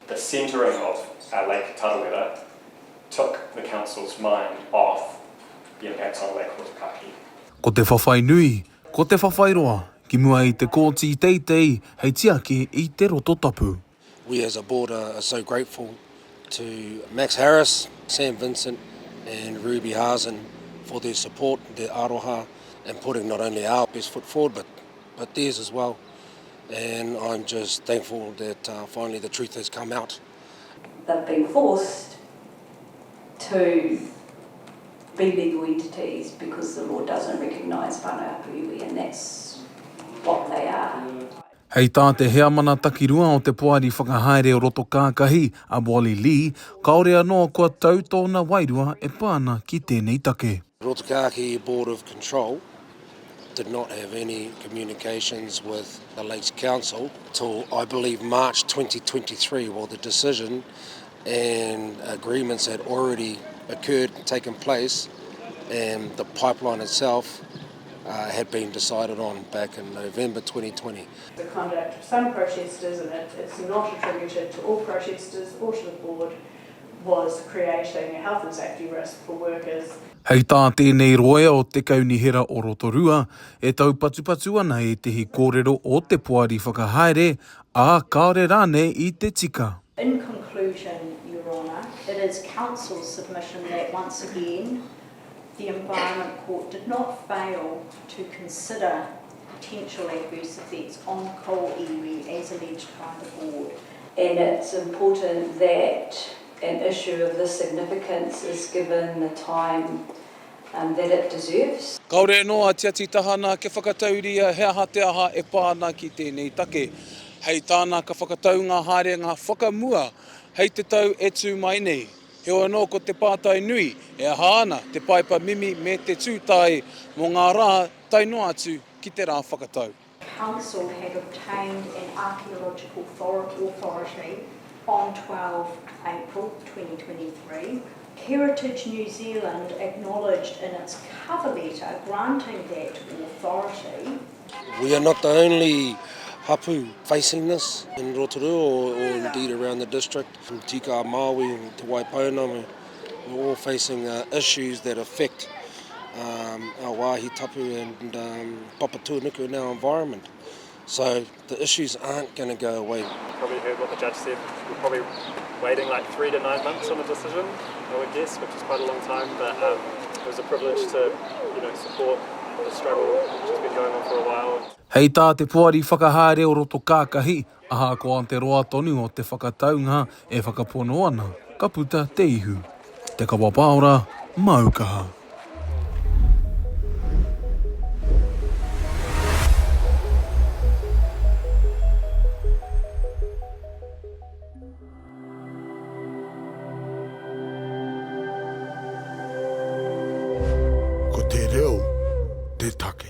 The centering of Lake Tarawera took the council's mind off the impacts on Lake Rotokākahi. Ko te whawhai nui, ko te whawhai roa, ki mua i te kōti teitei, hei tiake i te roto tapu. We as a board are so grateful to Max Harris, Sam Vincent and Ruby Hazen for their support, their aroha, and putting not only our best foot forward but theirs as well. And I'm just thankful that finally the truth has come out. They've been forced to be legal entities because the law doesn't recognise whānau hapū, and that's what they are. Hei tā te hea mana takirua o te puari whakahaere o Rotokākahi a Wally Lee, kaore anō kua tau tōna wairua e pāna ki tēnei take. Rotokākahi Board of Control did not have any communications with the Lakes Council till I believe March 2023, while the decision and agreements had already occurred, taken place, and the pipeline itself had been decided on back in November 2020. The conduct of some protesters, and it's not attributed to all protesters or to the board, was creating a health and safety risk for workers. Hei tā tēnei roea o te kaunihera o Rotorua, e tau patupatu ana e tehi kōrero o te puari whakahaere, a kaore rāne i te tika. In conclusion, Your Honour, it is Council's submission that once again the Environment Court did not fail to consider potential adverse effects on coal iwi as alleged by the board. And it's important that an issue of this significance is given the time that it deserves. Kaore noa Tiati Tahana ke whakatauria hea hate aha e pāna ki tēnei take. Hei tāna ka whakatau ngā haere ngā whakamua, hei te tau e tū mai nei. He o anō ko te pātai nui, e hāna te paipa mimi me te tūtai mō ngā rā tainoa atu ki te rā whakatau. Council had obtained an archaeological authority on 12 April 2023. Heritage New Zealand acknowledged in its cover letter granting that authority. We are not the only hapū facing this in Rotorua or indeed around the district. From Tika Maui and Te Waipona, we're all facing issues that affect our wāhi tapu and papatūnuku in our environment. So the issues aren't going to go away. You probably heard what the judge said. We're probably waiting like 3 to 9 months on a decision, I would guess, which is quite a long time. But it was a privilege to, support the struggle which has been going on for a while. Hei tā te puari whakahaere o Rotokākahi, aha ko an te roa tonu o te whakataunga e whakapono ana, ka puta te ihu. Te kawapaora, Aukaha. Ko te reo, te take.